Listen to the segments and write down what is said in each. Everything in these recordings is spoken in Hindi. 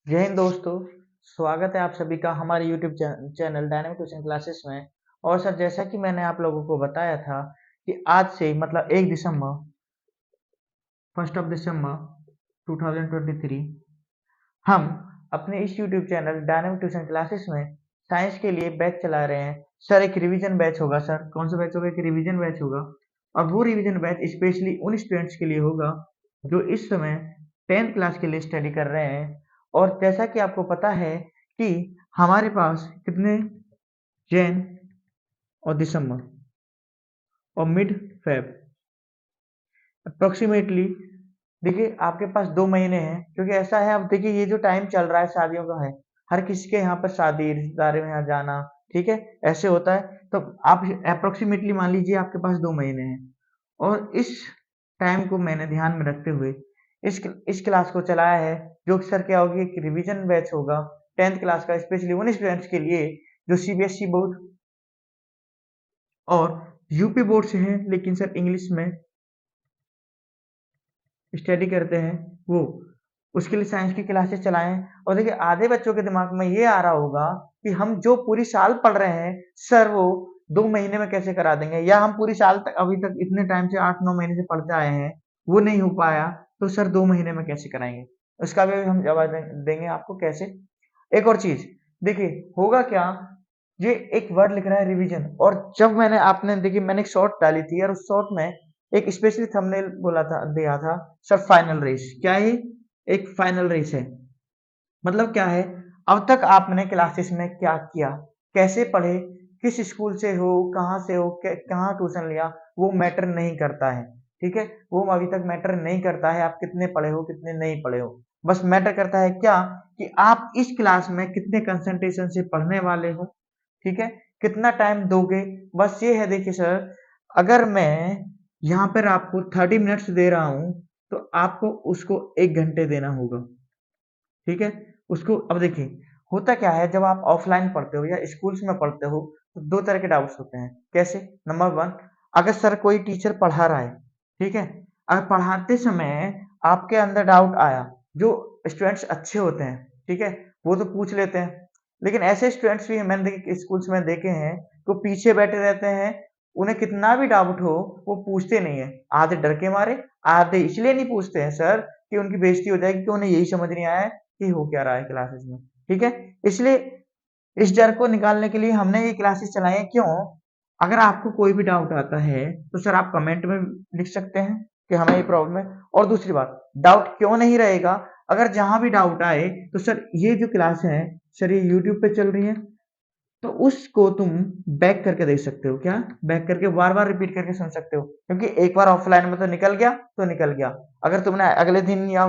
जय हिंद दोस्तों। स्वागत है आप सभी का हमारे YouTube channel dynamic tuition classes में। और सर, जैसा कि मैंने आप लोगों को बताया था कि आज से मतलब 1 दिसंबर 1 दिसंबर 2023 हम अपने इस YouTube channel dynamic tuition classes में साइंस के लिए बैच चला रहे हैं। सर, एक रिवीजन बैच होगा। सर, कौन सा बैच होगा? एक रिवीजन बैच होगा। और वो रिवीजन बैच स्पेशली उन स्टूडेंट्स के लिए होगा जो इस समय 10th क्लास के लिए स्टडी कर रहे हैं। और जैसा कि आपको पता है कि हमारे पास कितने जैन और दिसंबर और मिड फेब अप्रोक्सीमेटली, देखिए आपके पास 2 महीने हैं। क्योंकि ऐसा है, अब देखिए ये जो टाइम चल रहा है शादियों का है, हर किसी के यहाँ पर शादी, रिश्तेदारों में यहाँ जाना, ठीक है, ऐसे होता है। तो आप अप्रोक्सीमेटली मान लीजिए आपके पास 2 महीने हैं। और इस टाइम को मैंने ध्यान में रखते हुए इस क्लास को चलाया है, जो कि सर क्या होगी, एक रिवीजन बैच होगा 10th क्लास का, स्पेशली उन स्टूडेंट्स के लिए जो सीबीएसई बोर्ड और यूपी बोर्ड से हैं, लेकिन सर इंग्लिश में स्टडी करते हैं, वो उसके लिए साइंस की क्लासेस चलाएं। और देखिए आधे बच्चों के दिमाग में ये आ रहा होगा कि हम जो पूरी साल पढ़ रहे हैं सर, वो 2 महीने में कैसे करा देंगे, या हम पूरी साल तक अभी तक इतने टाइम से 8-9 महीने से पढ़ते आए हैं, वो नहीं हो पाया, तो सर 2 महीने में कैसे कराएंगे? उसका भी हम जवाब देंगे आपको कैसे। एक और चीज देखिए, होगा क्या, ये एक वर्ड लिख रहा है रिवीजन, और जब मैंने आपने देखिए मैंने एक शॉर्ट डाली थी, और उस शॉर्ट में एक स्पेशली थंबनेल बोला था, दिया था, सर फाइनल रेस। क्या है? एक फाइनल रेस है। मतलब क्या है, अब तक आपने क्लासेस में क्या किया, कैसे पढ़े, किस स्कूल से हो, कहाँ से हो, कहाँ ट्यूशन लिया, वो मैटर नहीं करता है। ठीक है, वो अभी तक मैटर नहीं करता है आप कितने पढ़े हो, कितने नहीं पढ़े हो। बस मैटर करता है क्या, कि आप इस क्लास में कितने कंसंट्रेशन से पढ़ने वाले हो। ठीक है, कितना टाइम दोगे, बस ये है। देखिए सर, अगर मैं यहाँ पर आपको 30 मिनट्स दे रहा हूँ, तो आपको उसको 1 घंटे देना होगा। ठीक है, उसको अब देखिए, होता क्या है, जब आप ऑफलाइन पढ़ते हो या स्कूल्स में पढ़ते हो, तो दो तरह के डाउट्स होते हैं। कैसे? नंबर वन, अगर सर कोई टीचर पढ़ा रहा है, ठीक है, अगर पढ़ाते समय आपके अंदर डाउट आया, जो स्टूडेंट्स अच्छे होते हैं, ठीक है, वो तो पूछ लेते हैं। लेकिन ऐसे स्टूडेंट्स भी मैंने स्कूल्स में देखे हैं, तो पीछे बैठे रहते हैं, उन्हें कितना भी डाउट हो वो पूछते नहीं है। आधे डर के मारे, आधे इसलिए नहीं पूछते हैं सर कि उनकी बेइज्जती हो जाएगी, कि उन्हें यही समझ नहीं आया है कि हो क्या रहा है क्लासेस में। ठीक है, इसलिए इस डर को निकालने के लिए हमने ये क्लासेस चलाई है। क्यों? अगर आपको कोई भी डाउट आता है, तो सर आप कमेंट में लिख सकते हैं कि हमें ये प्रॉब्लम है। और दूसरी बात, डाउट क्यों नहीं रहेगा, अगर जहां भी डाउट आए, तो सर ये जो क्लास है, सर ये यूट्यूब पे चल रही है, तो उसको तुम बैक करके देख सकते हो। क्या? बैक करके बार बार रिपीट करके सुन सकते हो, क्योंकि एक बार ऑफलाइन में तो निकल गया तो निकल गया। अगर तुमने अगले दिन या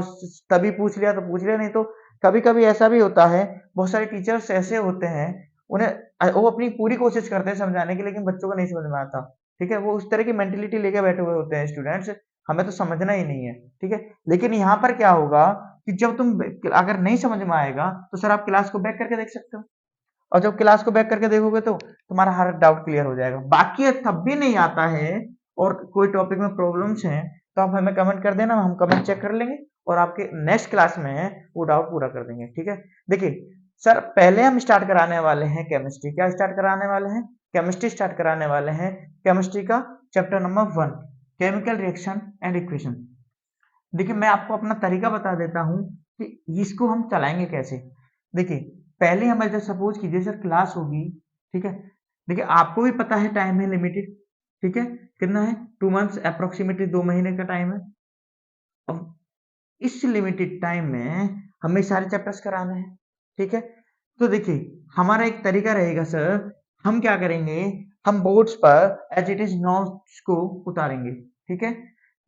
तभी पूछ लिया तो पूछ लिया, नहीं तो कभी कभी ऐसा भी होता है, बहुत सारे टीचर्स ऐसे होते हैं, उन्हें वो अपनी पूरी कोशिश करते हैं समझाने की, लेकिन बच्चों को नहीं समझ में आता। ठीक है, वो उस तरह की मेंटेलिटी लेके बैठे हुए होते हैं स्टूडेंट्स, हमें तो समझना ही नहीं है। ठीक है, लेकिन यहाँ पर क्या होगा, कि जब तुम अगर नहीं समझ में आएगा, तो सर आप क्लास को बैक करके देख सकते हो, और जब क्लास को बैक करके देखोगे तो तुम्हारा हर डाउट क्लियर हो जाएगा। बाकी तब भी नहीं आता है और कोई टॉपिक में प्रॉब्लम्स हैं, तो आप हमें कमेंट कर देना, हम कमेंट चेक कर लेंगे और आपके नेक्स्ट क्लास में वो डाउट पूरा कर देंगे। ठीक है, देखिए सर, पहले हम स्टार्ट कराने वाले हैं केमिस्ट्री। क्या स्टार्ट कराने वाले हैं? केमिस्ट्री स्टार्ट कराने वाले हैं। केमिस्ट्री का chapter number 1, chemical reaction and equation. देखिए मैं आपको अपना तरीका बता देता हूँ कि इसको हम चलाएंगे कैसे। देखिए, पहले हमें जब सपोज कीजिए सर क्लास होगी, ठीक है, देखिए आपको भी पता है टाइम है लिमिटेड, ठीक है, कितना है, 2 मंथ्स, अप्रोक्सीमेटली 2 महीने का टाइम है। अब इस लिमिटेड टाइम में हमें सारे चैप्टर्स कराने हैं। ठीक है, तो देखिए हमारा एक तरीका रहेगा सर, हम क्या करेंगे, हम बोर्ड्स पर एज इट इज नोट्स को उतारेंगे। ठीक है,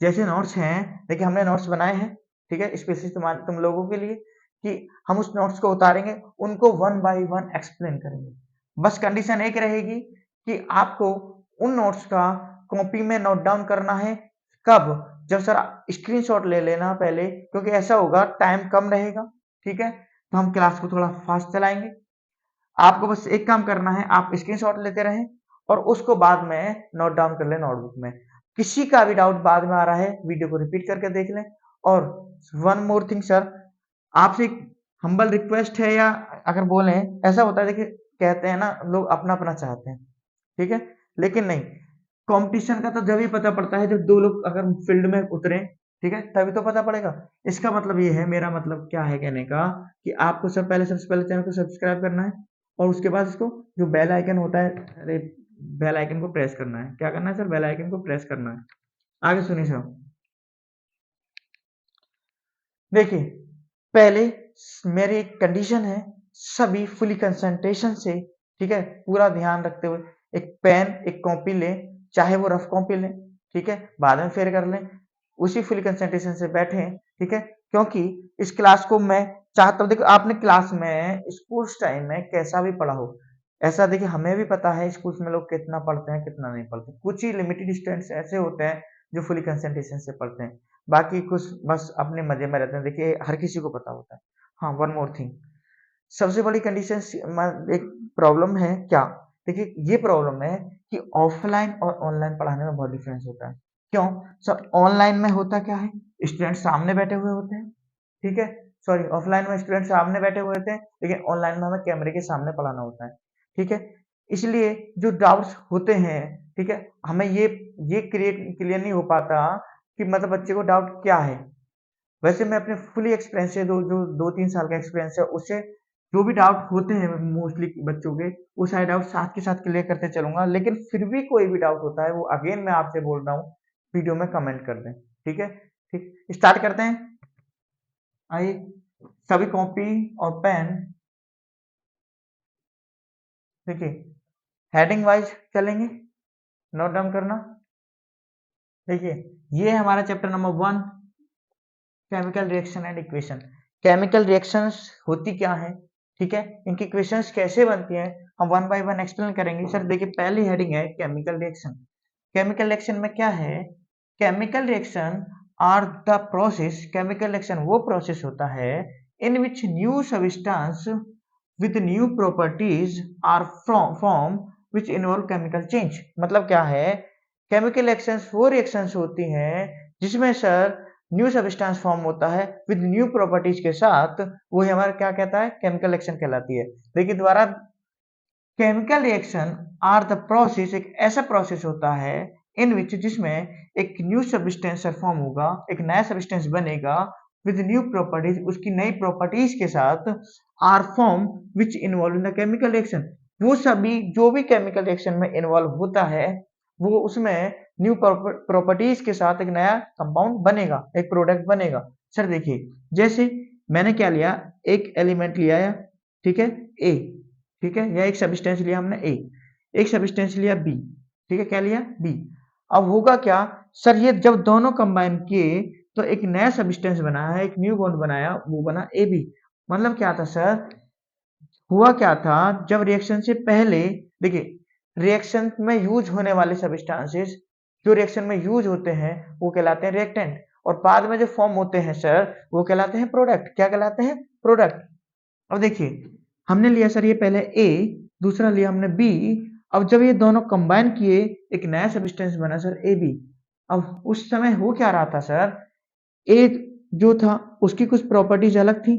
जैसे नोट्स हैं, देखिए हमने नोट्स बनाए हैं, ठीक है, स्पेशली तुम लोगों के लिए, कि हम उस नोट्स को उतारेंगे, उनको 1 बाय 1 एक्सप्लेन करेंगे। बस कंडीशन एक रहेगी कि आपको उन नोट्स का कॉपी में नोट डाउन करना है। कब? जब सर स्क्रीनशॉट ले लेना पहले, क्योंकि ऐसा होगा टाइम कम रहेगा। ठीक है, तो हम क्लास को थोड़ा फास्ट चलाएंगे। आपको बस एक काम करना है, आप स्क्रीनशॉट लेते रहें और उसको बाद में नोट डाउन कर लें नोटबुक में। किसी का भी डाउट बाद में आ रहा है, वीडियो को रिपीट करके देख लें। और वन मोर थिंग सर, आपसे हम्बल रिक्वेस्ट है, या अगर बोले ऐसा होता है, देखिए कहते हैं ना लोग अपना अपना चाहते हैं, ठीक है, लेकिन नहीं, कंपटीशन का तो जब ही पता पड़ता है जब दो लोग अगर फील्ड में उतरे, ठीक है, तभी तो पता पड़ेगा। इसका मतलब ये है, मेरा मतलब क्या है कहने का, कि आपको सबसे पहले चैनल को सब्सक्राइब करना है, और उसके बाद इसको जो बेल आइकन होता है, अरे बेल आइकन को प्रेस करना है। क्या करना है सर? बेल आइकन को प्रेस करना है। आगे सुनिए सर, देखिए पहले मेरी एक कंडीशन है, सभी फुली कंसंट्रेशन से, ठीक है, पूरा ध्यान रखते हुए एक पेन एक कॉपी लें, चाहे वो रफ कॉपी लें, ठीक है, बाद में फेर कर लें, उसी फुली कंसंट्रेशन से बैठें, ठीक है, क्योंकि इस क्लास को मैं चाहता हूँ, देखो आपने क्लास में स्कूल टाइम में कैसा भी पढ़ा हो, ऐसा देखिए हमें भी पता है स्कूल में लोग कितना पढ़ते हैं कितना नहीं पढ़ते, कुछ ही लिमिटेड स्टूडेंट्स ऐसे होते हैं जो फुली कंसंट्रेशन से पढ़ते हैं, बाकी कुछ बस अपने मजे में रहते हैं, देखिए हर किसी को पता होता है। हाँ, वन मोर थिंग, सबसे बड़ी कंडीशन एक प्रॉब्लम है क्या, देखिए ये प्रॉब्लम है कि ऑफलाइन और ऑनलाइन पढ़ाने में बहुत डिफरेंस होता है। क्यों सर? ऑनलाइन में होता क्या है, स्टूडेंट सामने बैठे हुए होते हैं, ठीक है, सॉरी ऑफलाइन में स्टूडेंट सामने बैठे हुए होते हैं, लेकिन ऑनलाइन में हमें कैमरे के सामने पढ़ाना होता है, ठीक है, इसलिए जो डाउट्स होते हैं, ठीक है, हमें ये क्लियर नहीं हो पाता कि मतलब बच्चे को डाउट क्या है। वैसे मैं अपने फुली एक्सपीरियंस से, जो 2-3 साल का एक्सपीरियंस है उससे, जो भी डाउट होते हैं मोस्टली बच्चों के, वो सारे डाउट साथ के साथ क्लियर करते चलूंगा, लेकिन फिर भी कोई भी डाउट होता है वो अगेन मैं आपसे बोल रहा हूँ, वीडियो में कमेंट कर दें, ठीक है, ठीक, स्टार्ट करते हैं। आइए, सभी कॉपी और पेन, देखिए हेडिंग वाइज चलेंगे, नोट डाउन करना। देखिए ये है हमारा chapter number 1, chemical reaction and equation. Chemical reactions होती क्या है, ठीक है, इनकी इक्वेशंस कैसे बनती हैं, हम वन बाय वन एक्सप्लेन करेंगे। सर देखिए पहली हेडिंग है केमिकल रिएक्शन। केमिकल रिएक्शन में क्या है, chemical reaction are the process, chemical reaction वो प्रोसेस होता है in which new substance with new properties are form which involve chemical change. मतलब क्या है, केमिकल रिएक्शंस वो रिएक्शंस होती हैं जिसमें सर न्यू सब्सटेंस फॉर्म होता है विद न्यू प्रॉपर्टीज के साथ, वो हमारा क्या कहता है, केमिकल रिएक्शन कहलाती है। देखिए द्वारा, chemical reaction are the process, एक ऐसा प्रोसेस होता है इन विच जिसमें एक न्यू सब्सटेंस फॉर्म होगा, एक नया सब्सटेंस बनेगा विद न्यू प्रॉपर्टीज, उसकी नई प्रॉपर्टीज के साथ, are form which involve in the chemical reaction, वो सभी जो भी केमिकल रिएक्शन में इन्वॉल्व होता है वो उसमें न्यू प्रॉपर्टीज के साथ एक नया कंपाउंड बनेगा, एक प्रोडक्ट बनेगा। सर देखिए जैसे मैंने क्या लिया, एक एलिमेंट लिया है, ठीक है, ए, ठीक है, या एक सब्सटेंस लिया हमने ए, एक सब्सटेंस लिया बी, ठीक है, क्या लिया बी। अब होगा क्या सर, ये जब दोनों कंबाइन किए तो एक नया सब्सटेंस बना है, एक न्यू बॉन्ड बनाया, वो बना ए बी। मतलब क्या था सर, हुआ क्या था, जब रिएक्शन से पहले, देखिए रिएक्शन में यूज होने वाले सब्सटेंसेस जो रिएक्शन में यूज होते हैं वो कहलाते हैं रिएक्टेंट, और बाद में जो फॉर्म होते हैं सर वो कहलाते हैं प्रोडक्ट। क्या कहलाते हैं? प्रोडक्ट। अब देखिए हमने लिया सर ये पहले ए, दूसरा लिया हमने बी, अब जब ये दोनों कंबाइन किए एक नया सब्सटेंस बना सर ए बी। अब उस समय हो क्या रहा था सर, ए जो था उसकी कुछ प्रॉपर्टीज अलग थी,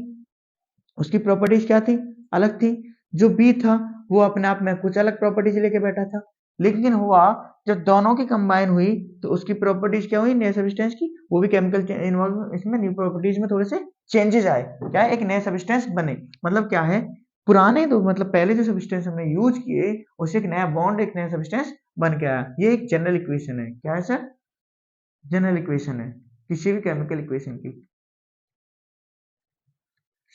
उसकी प्रॉपर्टीज क्या थी, अलग थी, जो बी था वो अपने आप में कुछ अलग प्रॉपर्टीज लेके बैठा था, लेकिन हुआ जब दोनों की कंबाइन हुई तो उसकी प्रॉपर्टीज क्या हुई, नए सब्सटेंस की, वो भी केमिकल इन्वॉल्व, इसमें न्यू प्रॉपर्टीज में थोड़े से चेंजेस आए, क्या है, एक नए सब्सटेंस बने। मतलब क्या है, पुराने तो मतलब पहले जो सब्सटेंस हमने यूज किए उससे एक नया बॉन्ड, एक नया सब्सटेंस बन के आया। ये एक जनरल इक्वेशन है, क्या है सर, जनरल इक्वेशन है किसी भी केमिकल इक्वेशन की।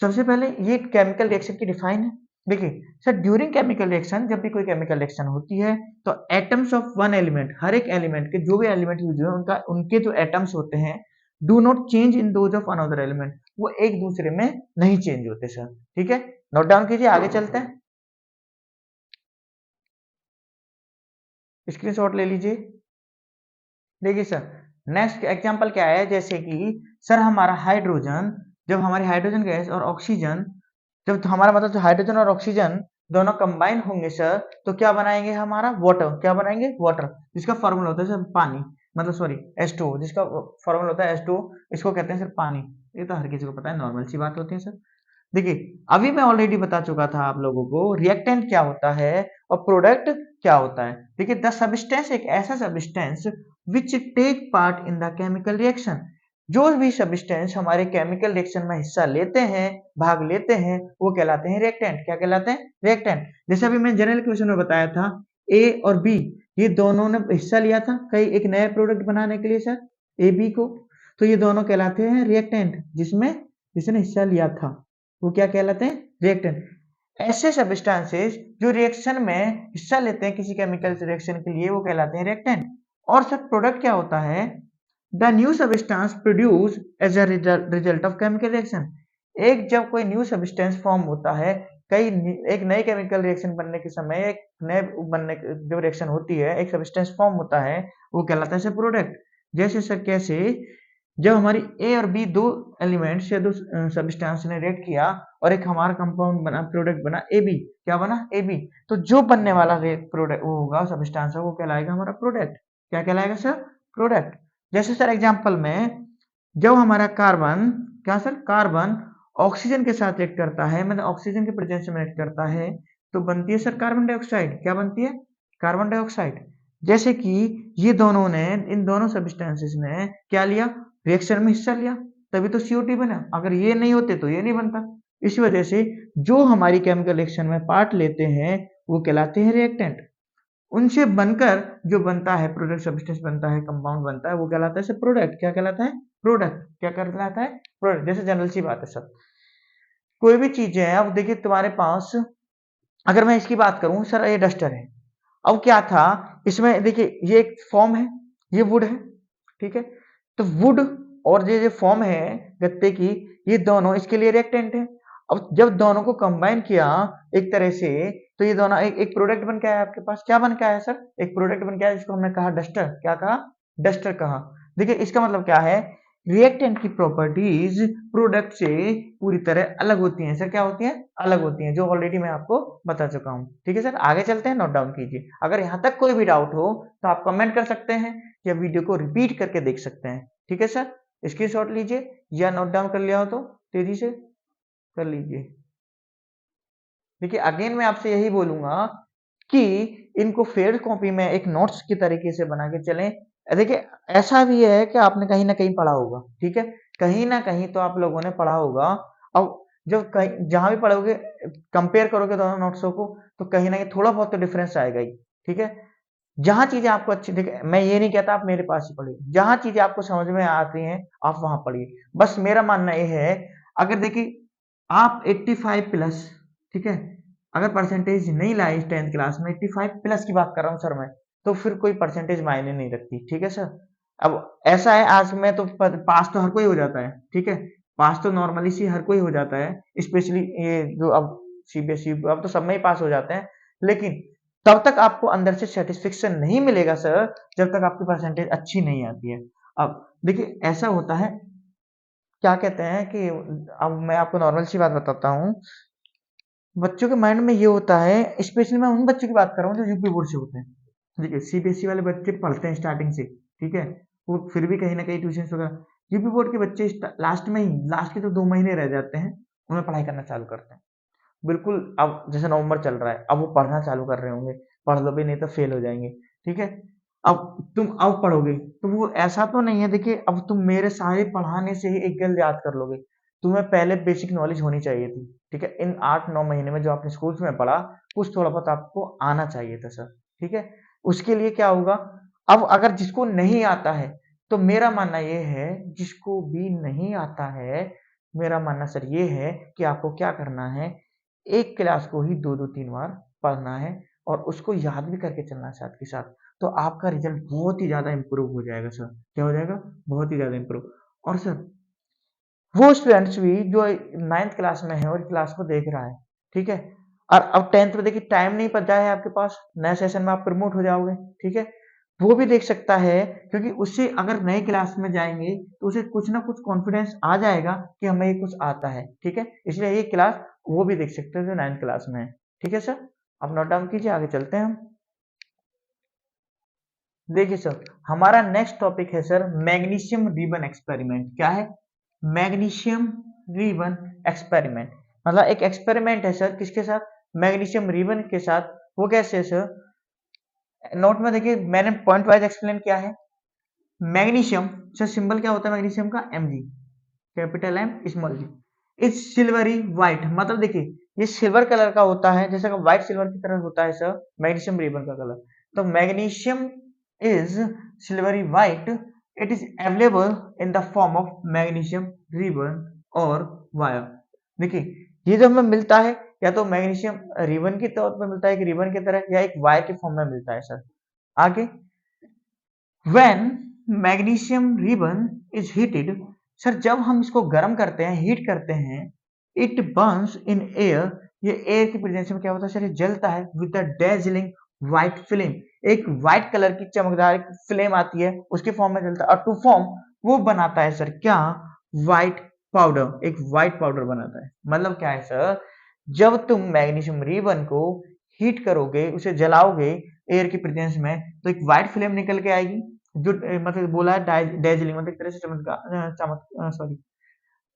सबसे पहले ये केमिकल रिएक्शन की डिफाइन है। देखिए सर, ड्यूरिंग केमिकल रिएक्शन, जब भी कोई केमिकल रिएक्शन होती है तो एटम्स ऑफ वन एलिमेंट, हर एक एलिमेंट के जो भी एलिमेंट यूज हुए उनका, उनके जो एटम्स होते हैं, do not change in those of another element, वो एक दूसरे में नहीं चेंज होते सर, ठीक है, नोट डाउन कीजिए, आगे चलते हैं, स्क्रीनशॉट ले लीजिए। देखिए सर नेक्स्ट एग्जांपल क्या है, जैसे कि सर हमारा हाइड्रोजन, जब हमारी हाइड्रोजन गैस और ऑक्सीजन, जब हमारा मतलब हाइड्रोजन और ऑक्सीजन दोनों कंबाइन होंगे सर तो क्या बनाएंगे, हमारा वाटर, क्या बनाएंगे, वाटर, जिसका फॉर्मूला होता है सर पानी, मतलब सॉरी H2O, जिसका फॉर्मूला होता है H2O, इसको कहते हैं सर पानी। ये तो हर किसी को पता है, नॉर्मल सी बात होती है सर। देखिए अभी मैं ऑलरेडी बता चुका था आप लोगों को रिएक्टेंट क्या होता है और प्रोडक्ट क्या होता है। देखिए द सब्सटेंस एक ऐसा substance which take part in the chemical reaction, जो भी सब्सटेंस हमारे केमिकल रिएक्शन में हिस्सा लेते हैं, भाग लेते हैं, वो कहलाते हैं रिएक्टेंट। क्या कहलाते हैं? रिएक्टेंट। जैसे अभी मैं जनरल क्वेश्चन में बताया था ए और बी ये दोनों ने हिस्सा लिया था कई एक नया प्रोडक्ट बनाने के लिए सर ए बी को, तो ये दोनों कहलाते हैं रिएक्टेंट जिसमें जिसने हिस्सा लिया था वो क्या कहलाते हैं? रिएक्टेंट। ऐसे सब्सटेंसेस जो रिएक्शन में हिस्सा लेते हैं किसी केमिकल रिएक्शन के लिए वो कहलाते हैं रिएक्टेंट। और सर प्रोडक्ट क्या होता है? The new substance produce as a result of chemical reaction. एक जब कोई न्यू सब्सटेंस फॉर्म होता है कई एक नए केमिकल रिएक्शन बनने के समय एक नए बनने जो रिएक्शन होती है एक सब्सटेंस फॉर्म होता है वो कहलाता है सर प्रोडक्ट। जैसे सर कैसे? जब हमारी ए और बी दो एलिमेंट्स या दो सब्सटेंस ने रिएक्ट किया और एक हमारा कंपाउंड बना प्रोडक्ट बना ए बी, क्या बना? A B. तो जो बनने वाला प्रोडक्ट वो होगा सब्सटेंस वो कहलाएगा हमारा प्रोडक्ट। क्या कहलाएगा सर? प्रोडक्ट। जैसे सर एग्जांपल में जब हमारा कार्बन क्या सर कार्बन ऑक्सीजन के साथ रिएक्ट करता है मतलब ऑक्सीजन के प्रेजेंस में रिएक्ट करता है तो बनती है सर कार्बन डाइऑक्साइड। क्या बनती है? Carbon dioxide. जैसे कि ये दोनों ने इन दोनों सब्सटेंसेस ने क्या लिया? रिएक्शन में हिस्सा लिया तभी तो CO2 बना। अगर ये नहीं होते तो ये नहीं बनता। इस वजह से जो हमारी केमिकल रिएक्शन में पार्ट लेते हैं वो कहलाते हैं रिएक्टेंट। उनसे बनकर जो बनता है प्रोडक्ट सब्सटेंस बनता है कंपाउंड बनता है वो कहलाता है सर प्रोडक्ट। क्या कहलाता है? प्रोडक्ट। क्या कहलाता है? प्रोडक्ट। जैसे जनरल सी बात है सर कोई भी चीजें हैं अब देखिए तुम्हारे पास अगर मैं इसकी बात करूं सर ये डस्टर है। अब क्या था इसमें देखिए ये एक फॉर्म है ये वुड है ठीक है। तो वुड और ये जो फॉर्म है गत्ते की ये दोनों इसके लिए रिएक्टेंट है। अब जब दोनों को कंबाइन किया एक तरह से तो ये दोनों एक प्रोडक्ट बन के आया आपके पास। क्या बन के आया सर? एक प्रोडक्ट बन के आया जिसको हमने कहा डस्टर। क्या कहा? डस्टर कहा। देखिए इसका मतलब क्या है रिएक्टेंट की प्रॉपर्टीज प्रोडक्ट से पूरी तरह अलग होती हैं। सर क्या होती हैं? अलग होती हैं जो ऑलरेडी मैं आपको बता चुका हूं। ठीक है सर आगे चलते हैं नोट डाउन कीजिए। अगर यहां तक कोई भी डाउट हो तो आप कमेंट कर सकते हैं या वीडियो को रिपीट करके देख सकते हैं। ठीक है सर स्क्रीनशॉट लीजिए या नोट डाउन कर लिया हो तो तेजी से कर लीजिए। देखिए अगेन मैं आपसे यही बोलूंगा कि इनको फेयर कॉपी में एक नोट्स की तरीके से बना के चलें। देखिए ऐसा भी है कि आपने कहीं ना कहीं पढ़ा होगा ठीक है कहीं ना कहीं तो आप लोगों ने पढ़ा होगा। अब जब कहीं जहां भी पढ़ोगे कंपेयर करोगे दोनों नोट्सों को तो कहीं ना कहीं थोड़ा बहुत तो डिफरेंस आएगा ही। ठीक है जहां चीजें आपको अच्छी देखिए मैं ये नहीं कहता आप मेरे पास ही पढ़िए जहां चीजें आपको समझ में आती हैं आप वहां पढ़िए। बस मेरा मानना ये है अगर देखिए आप 85 प्लस ठीक है अगर परसेंटेज नहीं लाए 10th क्लास में 85 प्लस की बात कर रहा हूँ सर मैं तो फिर कोई परसेंटेज मायने नहीं रखती। ठीक है सर अब ऐसा है आज में तो पास तो हर कोई हो जाता है ठीक है पास तो नॉर्मली सी हर कोई हो जाता है स्पेशली ये जो अब CBSE अब तो सब में ही पास हो जाते हैं। लेकिन तब तक आपको अंदर से सेटिस्फेक्शन नहीं मिलेगा सर जब तक आपकी परसेंटेज अच्छी नहीं आती है। अब देखिए ऐसा होता है क्या कहते हैं कि अब मैं आपको नॉर्मल सी बात बताता हूँ बच्चों के माइंड में ये होता है स्पेशली मैं उन बच्चों की बात कर रहा हूँ जो यूपी बोर्ड से होते हैं। देखिए CBSE वाले बच्चे पढ़ते हैं स्टार्टिंग से ठीक है वो फिर भी कहीं ना कहीं ट्यूशन वगैरह यूपी बोर्ड के बच्चे लास्ट में ही लास्ट के तो 2 महीने रह जाते हैं उन्हें पढ़ाई करना चालू करते हैं। बिल्कुल अब जैसे नवंबर चल रहा है अब वो पढ़ना चालू कर रहे होंगे पढ़ लो भी नहीं तो फेल हो जाएंगे। ठीक है अब तुम अब पढ़ोगे तो वो ऐसा तो नहीं है देखिए अब तुम मेरे सारे पढ़ाने से ही एक गल याद कर लोगे। तुम्हें पहले बेसिक नॉलेज होनी चाहिए थी। ठीक है इन 8-9 महीने में जो आपने स्कूल्स में पढ़ा कुछ थोड़ा बहुत आपको आना चाहिए था सर। ठीक है उसके लिए क्या होगा अब अगर जिसको नहीं आता है तो मेरा मानना ये है जिसको भी नहीं आता है मेरा मानना सर ये है कि आपको क्या करना है एक क्लास को ही 2-2 3 बार पढ़ना है और उसको याद भी करके चलना है साथ के साथ तो आपका रिजल्ट बहुत ही ज्यादा इंप्रूव हो जाएगा सर। क्या हो जाएगा? बहुत ही ज्यादा इंप्रूव। और सर वो स्टूडेंट्स भी जो 9th क्लास में है और क्लास को देख रहा है ठीक है और अब 10th में देखिए टाइम नहीं बचा है आपके पास नए सेशन में आप प्रमोट हो जाओगे। ठीक है वो भी देख सकता है क्योंकि उससे अगर नए क्लास में जाएंगे तो उसे कुछ ना कुछ कॉन्फिडेंस आ जाएगा कि हमें ये कुछ आता है। ठीक है इसलिए ये क्लास वो भी देख सकते हैं जो 9th क्लास में है। ठीक है सर अब नोट डाउन कीजिए आगे चलते हैं हम। देखिए सर हमारा नेक्स्ट टॉपिक है सर मैग्नीशियम रिबन एक्सपेरिमेंट। क्या है? Magnesium ribbon experiment. मतलब एक एक्सपेरिमेंट है सर, किसके साथ? मैग्नीशियम रिबन के साथ। वो कैसे है सर? नोट में देखिए, मैंने पॉइंट वाइज एक्सप्लेन किया है। मैग्नीशियम सर, सिंबल क्या होता है मैग्नीशियम का? Mg, capital M small G. Is silvery white, मतलब देखिए ये सिल्वर कलर का होता है, जैसे कि व्हाइट सिल्वर की तरह होता है सर मैग्नीशियम रिबन का कलर। तो magnesium is silvery white, it is available in the form of magnesium ribbon और वायर। देखिए ये जो हमें मिलता है, या तो मैग्नीशियम रिबन के तौर पर मिलता है, एक रिबन की तरह, या एक वायर के फॉर्म में मिलता है सर। आगे, when magnesium ribbon is heated, sir जब हम इसको गर्म करते हैं, हीट करते हैं, इट बर्न्स इन एयर, ये एयर की प्रेजेंस में क्या होता है सर? ये जलता है with the dazzling white flame, एक व्हाइट कलर की चमकदार फ्लेम आती है, उसके फॉर्म में जलता है, और टू फॉर्म वो बनाता है सर क्या? व्हाइट पाउडर, एक व्हाइट पाउडर बनाता है। मतलब क्या है सर? जब तुम मैग्नीशियम रिबन को हीट करोगे, उसे जलाओगे एयर की प्रेजेंस में, तो एक व्हाइट फ्लेम निकल के आएगी, जो मतलब बोला है डेजलिंग, मतलब एक तरह से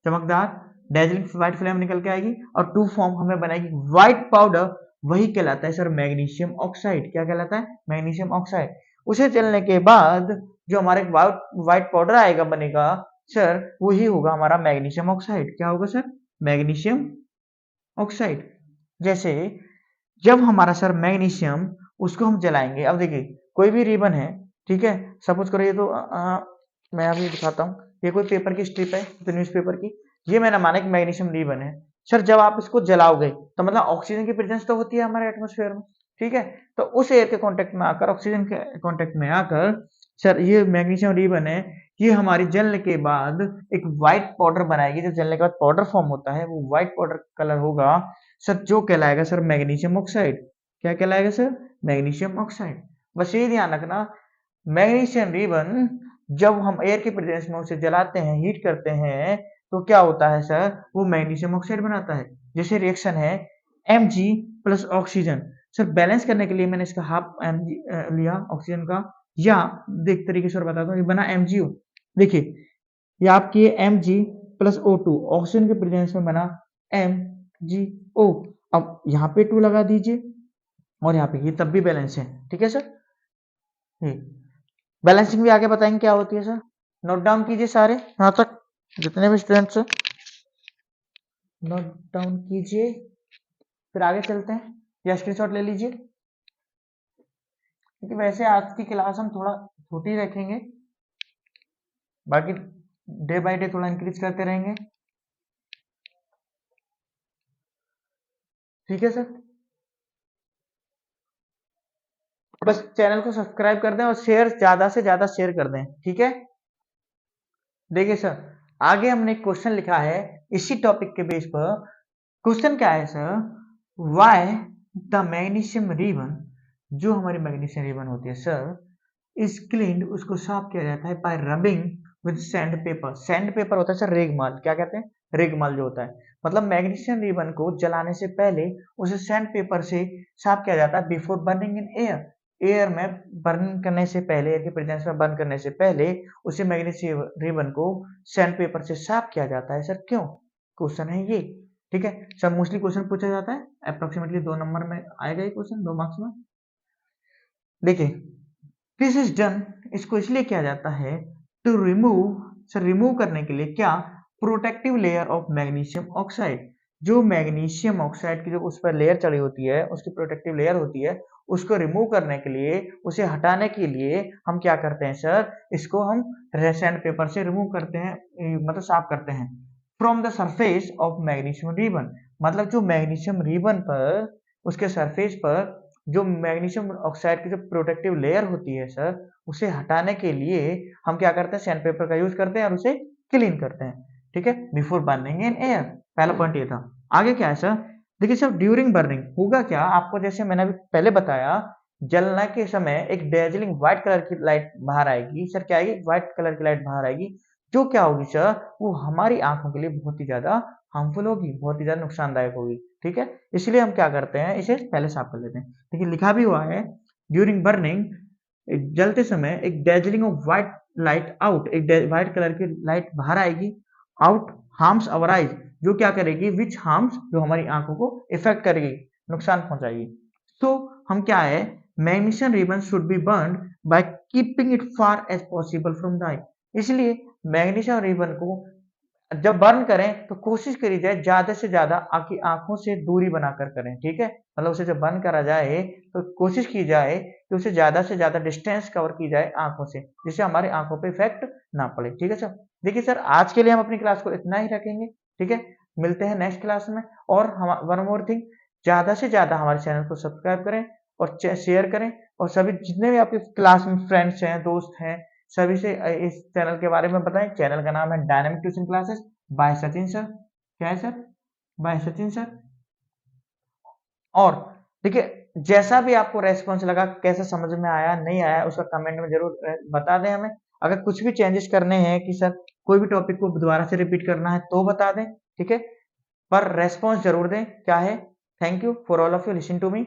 चमकदार डेजलिंग व्हाइट फ्लेम निकल के आएगी, और टू फॉर्म हमें बनाएगी व्हाइट पाउडर, वही कहलाता है सर मैग्नीशियम ऑक्साइड। क्या कहलाता है? Magnesium oxide. उसे जलने के बाद जो हमारे व्हाइट पाउडर आएगा, बनेगा सर, वही होगा हमारा मैग्नीशियम ऑक्साइड। क्या होगा सर? Magnesium oxide. जैसे जब हमारा सर मैग्नीशियम, उसको हम जलाएंगे, अब देखिए कोई भी रिबन है, ठीक है, सपोज करो ये तो मैं अभी दिखाता हूँ, ये कोई पेपर की स्ट्रिप है, तो न्यूज़पेपर की, ये मैंने माना कि मैग्नीशियम रिबन है। सर जब आप इसको जलाओगे, तो मतलब ऑक्सीजन की प्रेजेंस तो होती है हमारे एटमोस्फेयर में, ठीक है, तो उस एयर के कांटेक्ट में आकर, ऑक्सीजन के कांटेक्ट में आकर, सर ये मैग्नीशियम रिबन है, ये हमारी जलने के बाद एक व्हाइट पाउडर बनाएगी। जब जलने के बाद पाउडर फॉर्म होता है, वो व्हाइट पाउडर कलर होगा सर, जो कहलाएगा सर मैग्नीशियम ऑक्साइड। क्या कहलाएगा सर? Magnesium oxide. बस ये ध्यान रखना, मैग्नीशियम रिबन जब हम एयर की प्रेजेंस में उसे जलाते हैं, हीट करते हैं, तो क्या होता है सर? वो मैग्नीशियम ऑक्साइड बनाता है। जैसे रिएक्शन है Mg plus oxygen, sir balance करने के लिए मैंने इसका हाफ Mg लिया ऑक्सीजन का, या देख तरीके से और बताता हूँ, ये बना MgO। देखिए ये आपकी Mg प्लस O2, ऑक्सीजन के प्रेजेंस में बना MgO। अब यहाँ पे 2 लगा दीजिए, और यहाँ पे ये तब भी बैलेंस है, ठीक है सर। बैलेंसिंग भी आगे बताएंगे क्या होती है सर। नोट डाउन कीजिए सारे, यहाँ तक जितने भी स्टूडेंट्स हैं नोट डाउन कीजिए, फिर आगे चलते हैं, या स्क्रीनशॉट ले लीजिए, क्योंकि वैसे आज की क्लास हम थोड़ा छोटी रखेंगे, बाकी डे बाय डे थोड़ा इंक्रीज करते रहेंगे, ठीक है सर। बस चैनल को सब्सक्राइब कर दें और शेयर, ज्यादा से ज्यादा शेयर कर दें, ठीक है। देखिए सर, आगे हमने एक क्वेश्चन लिखा है इसी टॉपिक के बेस पर। क्वेश्चन क्या है sir? Why the magnesium ribbon, जो हमारी मैग्नीशियम रिबन होती है सर, इज क्लीन्ड, उसको साफ किया जाता है bye rubbing with sand paper. Sand paper होता है सर रेगमाल, क्या कहते हैं? रेगमाल जो होता है, मतलब मैग्नीशियम रिबन को जलाने से पहले उसे सैंड पेपर से साफ किया जाता है before burning in air. Air में बर्न करने से पहले, एयर की प्रेजेंस में बर्न करने से पहले उसे मैग्नीशियम रिबन को सैंड पेपर से साफ किया जाता है सर। क्यों? क्वेश्चन है ये, ठीक है सर। मोस्टली क्वेश्चन पूछा जाता है, अप्रोक्सीमेटली 2 नंबर में आएगा ये क्वेश्चन, 2 मार्क्स में। देखिए दिस इज डन, इसको इसलिए किया जाता है टू रिमूव, सर रिमूव करने के लिए क्या? Protective layer of magnesium oxide. जो मैग्नीशियम ऑक्साइड की जो उस पर लेयर चढ़ी होती है, उसकी प्रोटेक्टिव लेयर होती है, उसको रिमूव करने के लिए, उसे हटाने के लिए हम क्या करते हैं सर? इसको हम सैंड पेपर से रिमूव करते हैं, मतलब साफ करते हैं from the surface of magnesium ribbon. मतलब जो मैग्नीशियम रिबन पर, उसके सरफेस पर जो मैग्नीशियम ऑक्साइड की जो प्रोटेक्टिव लेयर होती है सर, उसे हटाने के लिए हम क्या करते हैं? सैंड पेपर का यूज करते हैं और उसे क्लीन करते हैं, ठीक है, बिफोर बर्निंग इन एयर। पहला पॉइंट ये था। आगे क्या है सर? देखिए सर ड्यूरिंग बर्निंग होगा क्या, आपको जैसे मैंने अभी पहले बताया, जलने के समय एक डेजलिंग व्हाइट कलर की लाइट बाहर आएगी सर। क्या आएगी? व्हाइट कलर की लाइट बाहर आएगी, जो क्या होगी सर? वो हमारी आंखों के लिए बहुत ही ज्यादा हार्मफुल होगी, बहुत ही ज्यादा नुकसानदायक होगी, ठीक है। इसलिए हम क्या करते हैं? इसे पहले साफ कर लेते हैं। देखिए लिखा भी हुआ है, ड्यूरिंग बर्निंग, जलते समय एक dazzling of white light out, एक व्हाइट कलर की लाइट बाहर आएगी, आउट हार्म्स आवर आइज, जो क्या करेगी, विच हार्म्स, जो हमारी आंखों को इफेक्ट करेगी, नुकसान पहुंचाएगी। तो हम क्या है, magnesium ribbon should be burn by keeping it far as possible from the eye. इसलिए मैग्नीशियम रिबन को जब बर्न करें तो कोशिश करी जाए ज्यादा से ज्यादा आपकी आंखों से दूरी बनाकर करें, ठीक है। मतलब उसे जब बर्न करा जाए तो कोशिश की जाए कि उसे ज्यादा से ज्यादा डिस्टेंस कवर की जाए आंखों से, जिससे हमारी आंखों पे इफेक्ट ना पड़े, ठीक है सर। देखिए सर, आज के लिए हम अपनी क्लास को इतना ही रखेंगे, ठीक है। मिलते हैं नेक्स्ट क्लास में। और हम वन मोर थिंग, ज्यादा से ज्यादा हमारे चैनल को सब्सक्राइब करें और शेयर करें, और सभी जितने भी आपके क्लास में फ्रेंड्स हैं, दोस्त हैं, सभी से इस चैनल के बारे में बताएं। चैनल का नाम है dynamic tuition classes bye Sachin sir. क्या है सर? Bye Sachin sir. और देखिए, जैसा भी आपको रेस्पॉन्स लगा, कैसा समझ में आया नहीं आया, उसका कमेंट में जरूर बता दें हमें। अगर कुछ भी चेंजेस करने हैं कि सर कोई भी टॉपिक को दोबारा से रिपीट करना है तो बता दें, ठीक है। पर रेस्पॉन्स जरूर दें। क्या है, thank you for all of you listen to me.